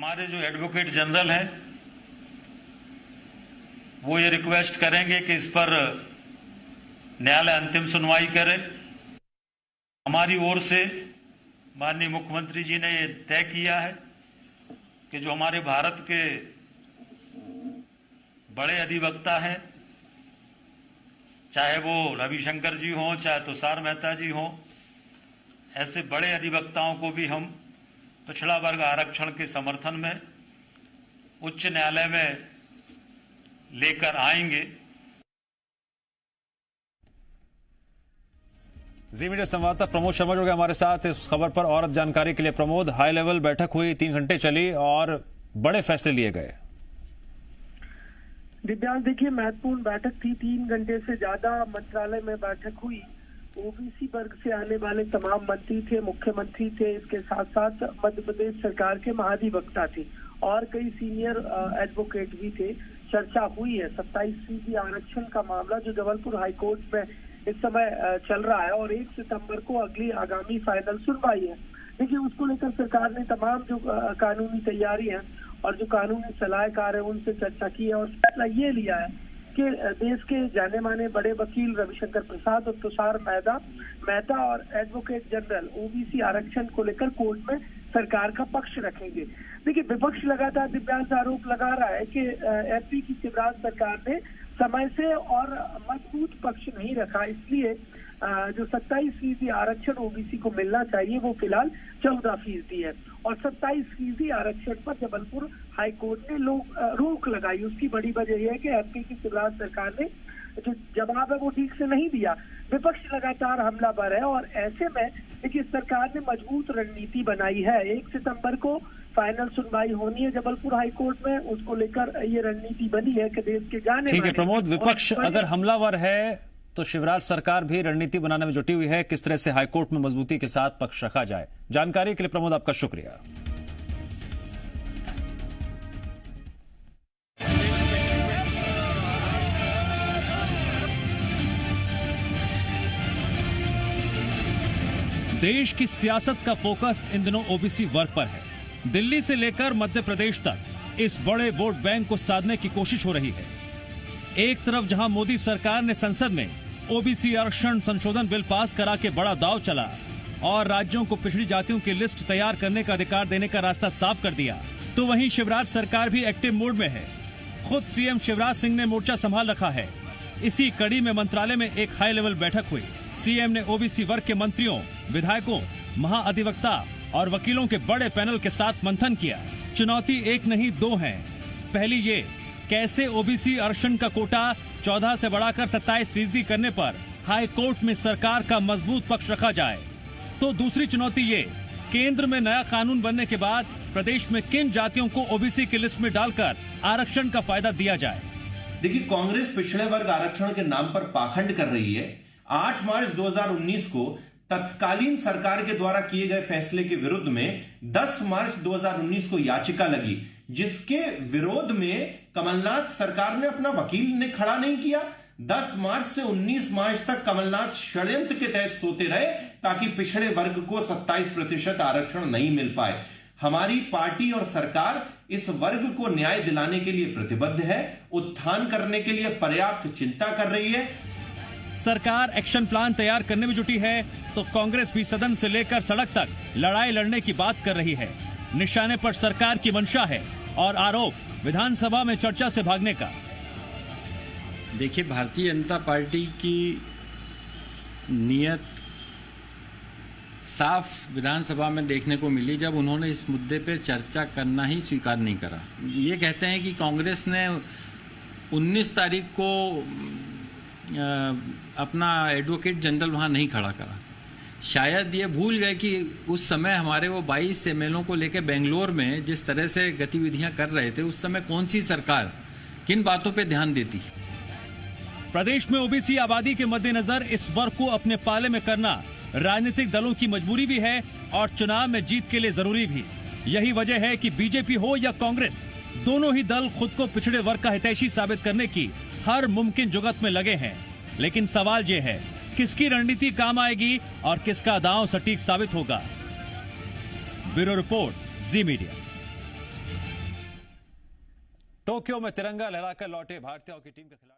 हमारे जो advocate general हैं वो ये रिक्वेस्ट करेंगे कि इस पर न्यायालय अंतिम सुनवाई करे। हमारी ओर से माननीय मुख्यमंत्री जी ने ये तय किया है कि जो हमारे भारत के बड़े अधिवक्ता हैं, चाहे वो रविशंकर जी हों, चाहे तुषार मेहता जी हों, ऐसे बड़े अधिवक्ताओं को भी हम पिछड़ा वर्ग आरक्षण के समर्थन में उच्च न्यायालय में लेकर आएंगे। जी मीडिया संवाददाता प्रमोद शर्मा जुड़ गए हमारे साथ इस खबर पर और जानकारी के लिए। प्रमोद, हाई लेवल बैठक हुई, 3 घंटे चली और बड़े फैसले लिए गए। दिव्यांश, देखिए महत्वपूर्ण बैठक थी। 3 घंटे से ज्यादा मंत्रालय में बैठक हुई। ओबीसी वर्ग से आने वाले तमाम मंत्री थे, मुख्यमंत्री थे, इसके साथ साथ मध्य प्रदेश सरकार के महाधिवक्ता थे और कई सीनियर एडवोकेट भी थे। चर्चा हुई है 27% आरक्षण का मामला जो जबलपुर हाईकोर्ट में इस समय चल रहा है और 1 सितंबर को अगली आगामी फाइनल सुनवाई है। देखिए, उसको लेकर सरकार ने तमाम जो कानूनी तैयारी है और जो कानूनी सलाहकार है उनसे चर्चा की है और फैसला ये लिया है कि देश के जाने माने बड़े वकील रविशंकर प्रसाद और तुषार मेहता और एडवोकेट जनरल ओबीसी आरक्षण को लेकर कोर्ट में सरकार का पक्ष रखेंगे। देखिए, विपक्ष लगातार दिव्यांश आरोप लगा रहा है कि एमपी की शिवराज सरकार ने समय से और मजबूत पक्ष नहीं रखा, इसलिए जो 27% आरक्षण ओबीसी को मिलना चाहिए वो फिलहाल 14% है और 27% आरक्षण पर जबलपुर हाईकोर्ट ने रोक लगाई। उसकी बड़ी वजह यह है कि एमपी की शिवराज सरकार ने जो जवाब है वो ठीक से नहीं दिया। विपक्ष लगातार हमलावर है और ऐसे में देखिए सरकार ने मजबूत रणनीति बनाई है। 1 सितंबर को फाइनल सुनवाई होनी है जबलपुर हाईकोर्ट में, उसको लेकर ये रणनीति बनी है कि देश के जाने। ठीक है प्रमोद, विपक्ष अगर हमलावर है तो शिवराज सरकार भी रणनीति बनाने में जुटी हुई है। किस तरह से हाईकोर्ट में मजबूती के साथ पक्ष रखा जाए, जानकारी के लिए प्रमोद आपका शुक्रिया। देश की सियासत का फोकस इन दिनों ओबीसी वर्ग पर है। दिल्ली से लेकर मध्य प्रदेश तक इस बड़े वोट बैंक को साधने की कोशिश हो रही है। एक तरफ जहां मोदी सरकार ने संसद में ओबीसी आरक्षण संशोधन बिल पास करा के बड़ा दांव चला और राज्यों को पिछड़ी जातियों की लिस्ट तैयार करने का अधिकार देने का रास्ता साफ कर दिया, तो वहीं शिवराज सरकार भी एक्टिव मोड में है। खुद सीएम शिवराज सिंह ने मोर्चा संभाल रखा है। इसी कड़ी में मंत्रालय में एक हाई लेवल बैठक हुई। सीएम ने ओबीसी वर्ग के मंत्रियों, विधायकों, महाअधिवक्ता और वकीलों के बड़े पैनल के साथ मंथन किया। चुनौती एक नहीं 2 है। पहली ये, कैसे ओबीसी आरक्षण का कोटा 14 से बढ़ाकर 27% करने पर हाई कोर्ट में सरकार का मजबूत पक्ष रखा जाए। तो दूसरी चुनौती ये, केंद्र में नया कानून बनने के बाद प्रदेश में किन जातियों को ओबीसी की लिस्ट में डालकर आरक्षण का फायदा दिया जाए। देखिए, कांग्रेस पिछड़े वर्ग आरक्षण के नाम पर पाखंड कर रही है। 8 मार्च 2019 को तत्कालीन सरकार के द्वारा किए गए फैसले के विरुद्ध में 10 मार्च 2019 को याचिका लगी, जिसके विरोध में कमलनाथ सरकार ने अपना वकील ने खड़ा नहीं किया। 10 मार्च से 19 मार्च तक कमलनाथ षड्यंत्र के तहत सोते रहे ताकि पिछड़े वर्ग को 27% आरक्षण नहीं मिल पाए। हमारी पार्टी और सरकार इस वर्ग को न्याय दिलाने के लिए प्रतिबद्ध है, उत्थान करने के लिए पर्याप्त चिंता कर रही है। सरकार एक्शन प्लान तैयार करने में जुटी है तो कांग्रेस भी सदन से लेकर सड़क तक लड़ाई लड़ने की बात कर रही है। निशाने पर सरकार की मंशा है और आरोप विधानसभा में चर्चा से भागने का। देखिए, भारतीय जनता पार्टी की नीयत साफ विधानसभा में देखने को मिली जब उन्होंने इस मुद्दे पर चर्चा करना ही स्वीकार नहीं करा। ये कहते हैं कि कांग्रेस ने 19 तारीख को अपना एडवोकेट जनरल वहाँ नहीं खड़ा करा। शायद ये भूल गए कि उस समय हमारे वो 22 एमएलओ को लेकर बेंगलोर में जिस तरह से गतिविधियां कर रहे थे, उस समय कौन सी सरकार किन बातों पे ध्यान देती। प्रदेश में ओबीसी आबादी के मद्देनजर इस वर्ग को अपने पाले में करना राजनीतिक दलों की मजबूरी भी है और चुनाव में जीत के लिए जरूरी भी। यही वजह है कि बीजेपी हो या कांग्रेस, दोनों ही दल खुद को पिछड़े वर्ग का हितैषी साबित करने की हर मुमकिन जुगत में लगे हैं। लेकिन सवाल ये है, किसकी रणनीति काम आएगी और किसका दांव सटीक साबित होगा। ब्यूरो रिपोर्ट, जी मीडिया। टोक्यो में तिरंगा लहराकर लौटे भारतीय हॉकी टीम के खिलाड़ी।